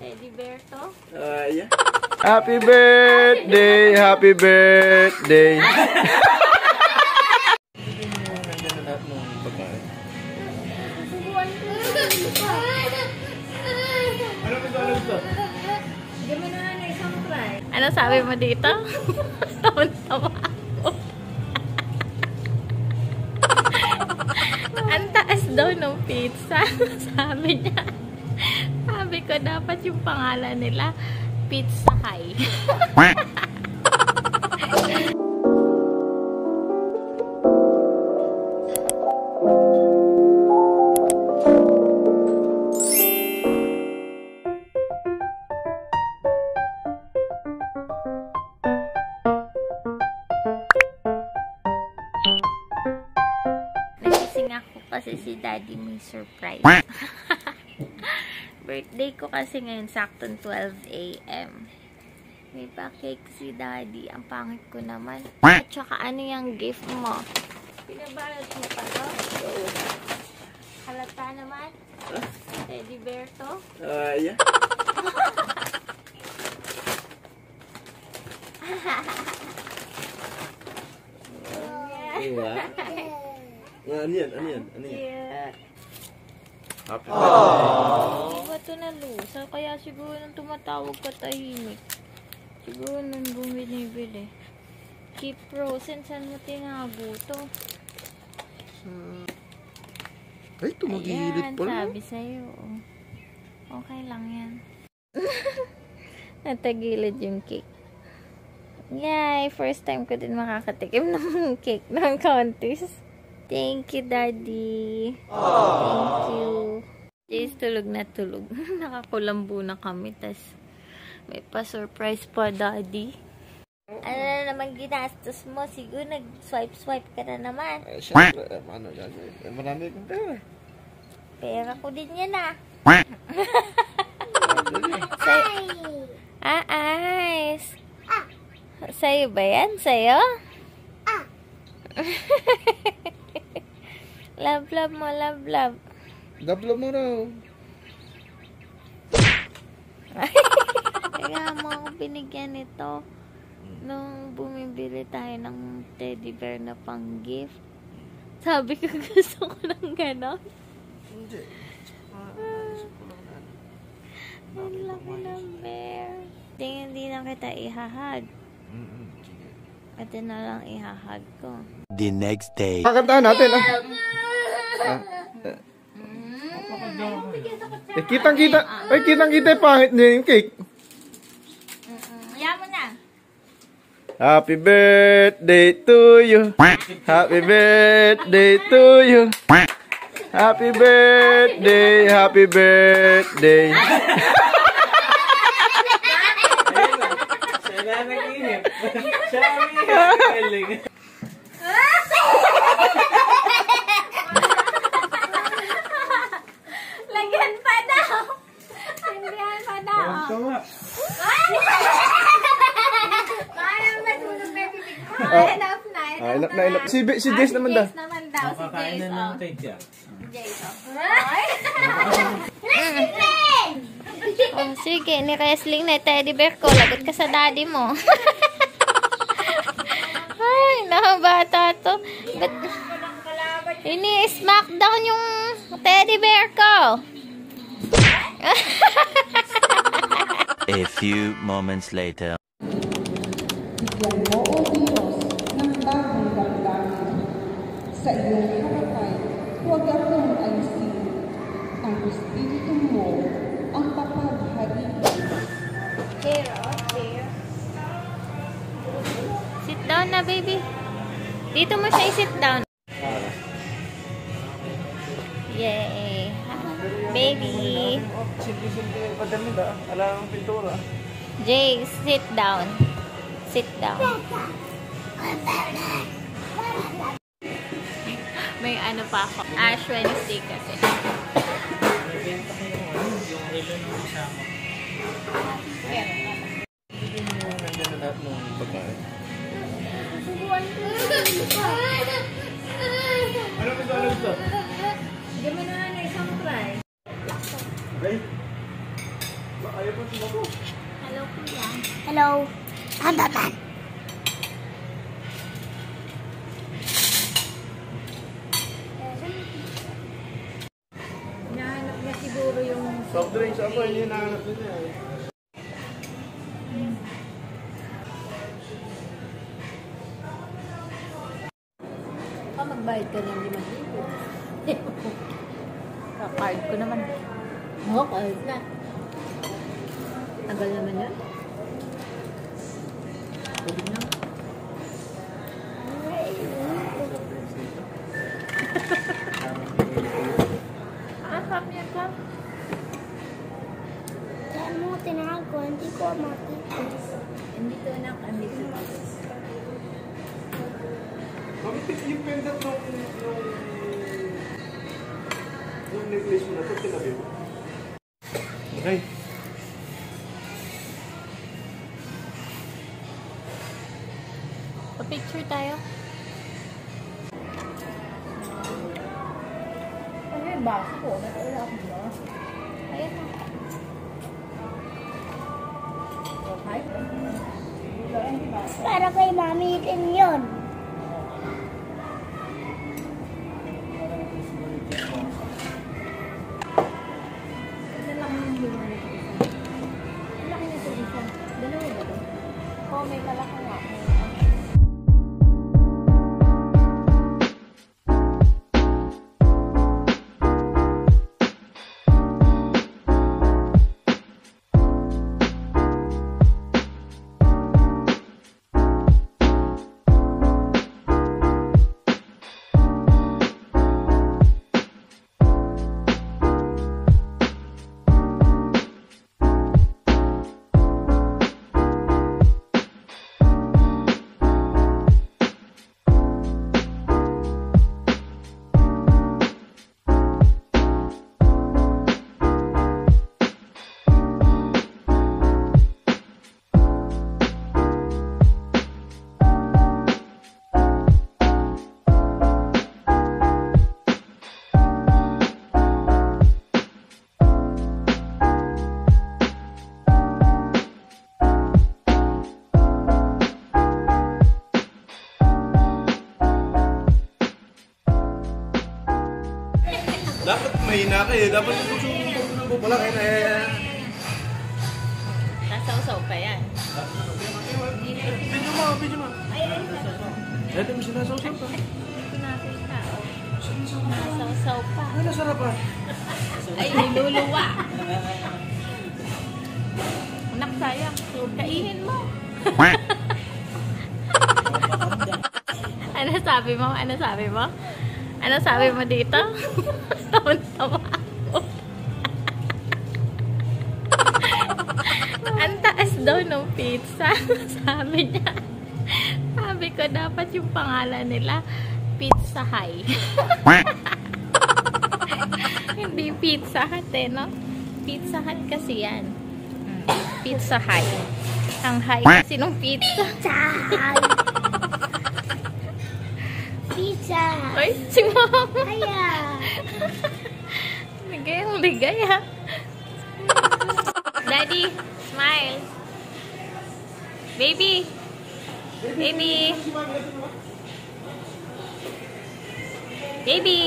Teddy bear to? Yeah. Happy birthday! Happy birthday! Nandiyan na lahat ng pagkain. Susubuan ko. Ano ito? Bigyan mo na na isang try. Ano sabi mo dito? Tawa-tawa ako. Ang taas daw ng pizza. Sabi niya. Sabi ko, dapat yung pangalan nila, Pizza High. Nagising ako kasi si Daddy may surprise. Birthday ko kasi ngayon, saktong 12 AM. May pa-cake si Daddy. Ang pangit ko naman. At saka ano yung gift mo? Pinabalot mo pa to? Halata naman? Teddy bear to? Yeah. Ano yan? Cute. Happy birthday. Hindi ba ito nalusa? Kaya siguro nang tumatawag ka tahimik. Siguro nang bumibili. Keep frozen. Saan mo tinago to? Ay, tumagilid pala. Sabi sa'yo. Okay lang yan. Natagilid yung cake. Yay! First time ko din makakatikim ng cake ng contest. Thank you, Daddy. Thank you. Jace, tulog na tulog. Nakakulambo na kami. Tas may pa-surprise pa, Daddy. Ano na naman ginastos mo? Siguro nag-swipe ka na naman. Siyempre, ano gagawin? Marami kong pera. Pera ko din yan, ah. Ayos. Sa'yo ba yan? Sa'yo? Love mo, love. Love mo raw. Kaya mo ako binigyan nito nung bumibili tayo ng teddy bear na pang gift. Sabi ko gusto ko ng ganon. Hindi. Ang laki ng bear. Hindi na kita ihahag. Ito na lang ihahag ko. The next day. Kakantahan natin, ah. Kitang-kita. Ay, kitang-kita pangit niya yung cake. Ayaw mo na. Happy birthday to you. Happy birthday to you. Happy birthday, happy birthday. Siya na nag-inip. Siya ang Lagyan pa daw. Lagyan pa daw. Parang matulog na bibig ko. Enough na. Enough. Si Jace naman daw. Si Jace naman daw. Si Makakain Jace. na ng cake siya. Jace. Oh, sige, ni-wrestling na teddy bear ko. Lagot ka sa daddy mo. Ay, nakabata to. Ba't ini-smackdown yung teddy bear ko? A few moments later. Bigyan mo, O Diyos, ng bagong damdamin. Sa iyong harapan, huwag akong alisin. Ang Espiritu mo ang papagharian. Sit down na, baby. Dito mo siya i-sit down. Yay. Baby. Simple-simple yung padamid, ah. Alam ang pintura. Jay, sit down. Sit down. May ano pa ako. Ash Wednesday kasi. Nabenta ko yung relo ng kasama. Nandiyan na lahat ng pagkain. Susubuan ko. Ano ito? Bigyan mo na na isang try. Ay. Ayaw po sumagot. Hello, kuya. Hello. Tandatan. Nahanap niya siguro yung... Soft drinks ako, hindi nahanap nila eh. Magbayad ka ng 5,000. Card ko naman. Oo, card na. Tagal naman yun. Pwede na. Sabi niya ka? Kaya mo tinawag ko, hindi ko makita. Andito na, andito. Bakit yung pendant nung necklace mo na ito, tinabi mo? Okay. Pa-picture tayo. Ano yung baso ko? Wala akong baso. Ayan na. Okay. Para kay Mami din yun. Isa lang yung hiwa nito isa. Ang laki nito isa. Dalawa ba ito? Oo, may malaki nga. Dapat mahina ka eh. Dapat susunod mo lang eh. Nasausaw pa yan. Video mo, video mo. Ito mo sinasawsaw pa. Ito natin ka. Nasausaw pa. Ay, nasarapan. Ay, niluluwa. Anak, sayang. Kainin mo. Ano sabi mo? Ano sabi mo? Ano sabi mo dito? Tawa-tawa ako. Ang taas daw ng pizza. Sabi niya. Sabi ko, dapat yung pangalan nila, Pizza High. Hindi Pizza Hut eh, no? Pizza Hut kasi yan. Pizza High. Ang high kasi nung pizza. Pizza. Ay, si Mama. Kaya. Ligay ang ligay, ha? Daddy, smile. Baby. Baby. Baby.